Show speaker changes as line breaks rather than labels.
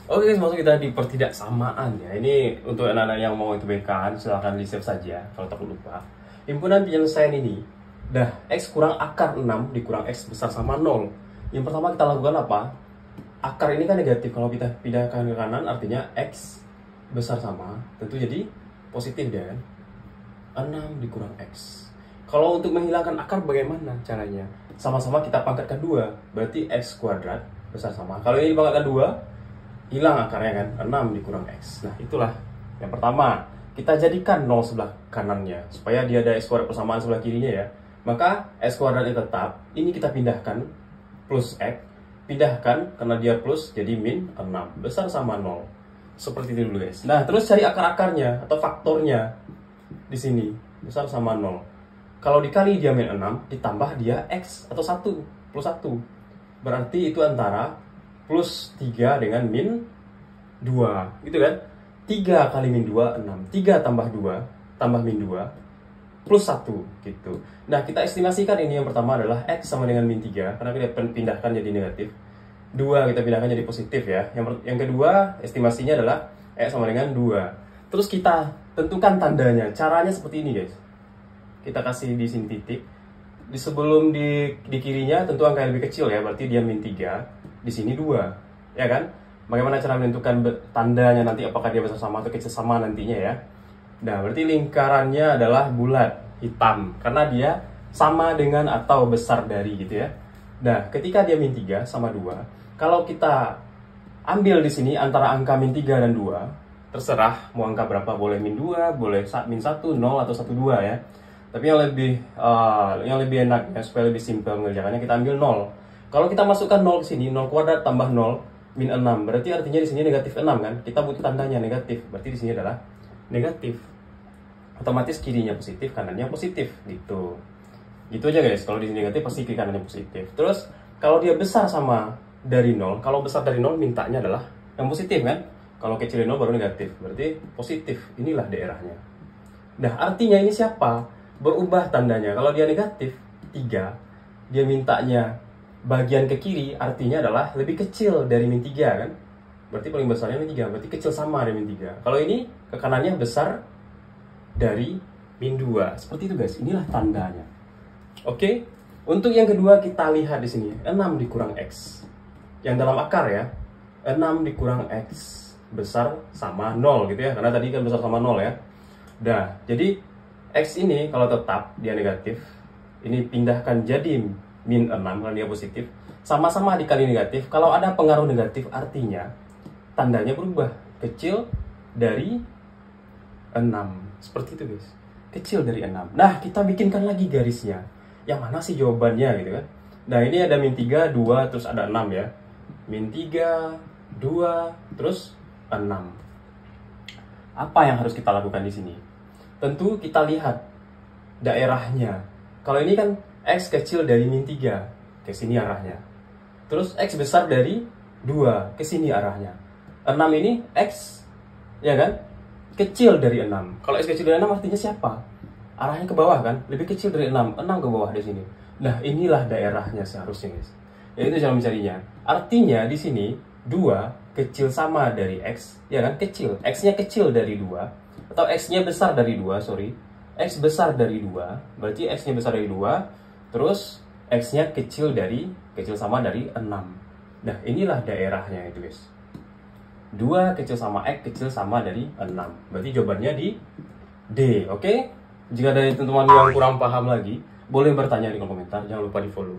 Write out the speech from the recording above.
Oke guys, masuk kita di pertidaksamaan ya. Ini untuk anak-anak yang mau ITBK, silahkan di save saja kalau takut lupa. Himpunan penyelesaian ini, dah X kurang akar 6 dikurang X besar sama 0. Yang pertama kita lakukan apa? Akar ini kan negatif, kalau kita pindahkan ke kanan artinya X besar sama, tentu jadi positif dia kan. 6 dikurang X. Kalau untuk menghilangkan akar bagaimana caranya? Sama-sama kita pangkatkan 2, berarti X kuadrat besar sama. Kalau ini dipangkatkan 2, hilang akarnya kan, 6 dikurang X. Nah itulah yang pertama, kita jadikan 0 sebelah kanannya supaya dia ada X kuadrat persamaan sebelah kirinya ya. Maka X kuadratnya tetap, ini kita pindahkan plus X, pindahkan karena dia plus jadi min 6 besar sama 0. Seperti itu dulu guys. Nah terus cari akar-akarnya atau faktornya di sini, besar sama 0. Kalau dikali dia min 6 ditambah dia X atau 1 plus 1, berarti itu antara plus 3 dengan min 2 gitu kan. 3 kali min 2 6, 3 tambah 2 tambah min 2 plus 1 gitu. Nah kita estimasikan ini, yang pertama adalah X sama dengan min 3 karena kita pindahkan jadi negatif, 2 kita pindahkan jadi positif ya. Yang kedua estimasinya adalah X sama dengan 2. Terus kita tentukan tandanya. Caranya seperti ini guys, kita kasih di sini titik, di sebelum di kirinya tentu angka yang lebih kecil ya, berarti dia min 3, di sini 2 ya kan. Bagaimana cara menentukan tandanya nanti, apakah dia besar sama atau kecil sama nantinya ya. Nah berarti lingkarannya adalah bulat hitam karena dia sama dengan atau besar dari gitu ya. Nah ketika dia min 3 sama 2, kalau kita ambil di sini antara angka min 3 dan 2, terserah mau angka berapa, boleh min 2, boleh min 1, 0 atau 1, 2 ya. Tapi yang lebih enak ya, supaya lebih simpel mengerjakannya, kita ambil 0. Kalau kita masukkan 0 ke sini, 0 kuadrat tambah 0 min 6, berarti artinya di sini negatif 6 kan. Kita butuh tandanya negatif, berarti di sini adalah negatif. Otomatis kirinya positif, kanannya positif gitu. Gitu aja guys. Kalau di sini negatif pasti kiri kanannya positif. Terus kalau dia besar sama dari 0, kalau besar dari 0 mintanya adalah yang positif kan. Kalau kecil dari 0 baru negatif, berarti positif. Inilah daerahnya. Nah artinya ini siapa? Berubah tandanya. Kalau dia negatif 3, dia mintanya bagian ke kiri, artinya adalah lebih kecil dari min 3 kan. Berarti paling besarnya min 3, berarti kecil sama dari min 3. Kalau ini ke kanannya besar dari min 2. Seperti itu guys, inilah tandanya. Oke. Untuk yang kedua kita lihat di sini, 6 dikurang X. Yang dalam akar ya. 6 dikurang X besar sama 0 gitu ya. Karena tadi kan besar sama 0 ya. Nah, jadi X ini kalau tetap dia negatif, ini pindahkan jadi min 6 karena dia positif. Sama-sama dikali negatif. Kalau ada pengaruh negatif artinya tandanya berubah. Kecil dari 6. Seperti itu guys. Kecil dari 6. Nah kita bikinkan lagi garisnya. Yang mana sih jawabannya gitu kan. Nah ini ada min 3, 2, terus ada 6 ya. Min 3, 2, terus 6. Apa yang harus kita lakukan di sini? Tentu kita lihat daerahnya. Kalau ini kan X kecil dari min 3, ke sini arahnya. Terus X besar dari 2, ke sini arahnya. 6 ini X, ya kan? Kecil dari 6. Kalau X kecil dari 6 artinya siapa? Arahnya ke bawah kan? Lebih kecil dari 6, 6 ke bawah di sini. Nah inilah daerahnya seharusnya guys. Ya itu cara mencarinya. Artinya di sini 2 kecil sama dari X, ya kan? Kecil. X-nya kecil dari 2, atau X-nya besar dari 2, sorry. X besar dari 2, berarti X-nya besar dari 2, terus X-nya kecil sama dari 6. Nah inilah daerahnya itu guys. 2 kecil sama X kecil sama dari 6. Berarti jawabannya di D, oke? Jika ada teman-teman yang kurang paham lagi, boleh bertanya di kolom komentar, jangan lupa di follow.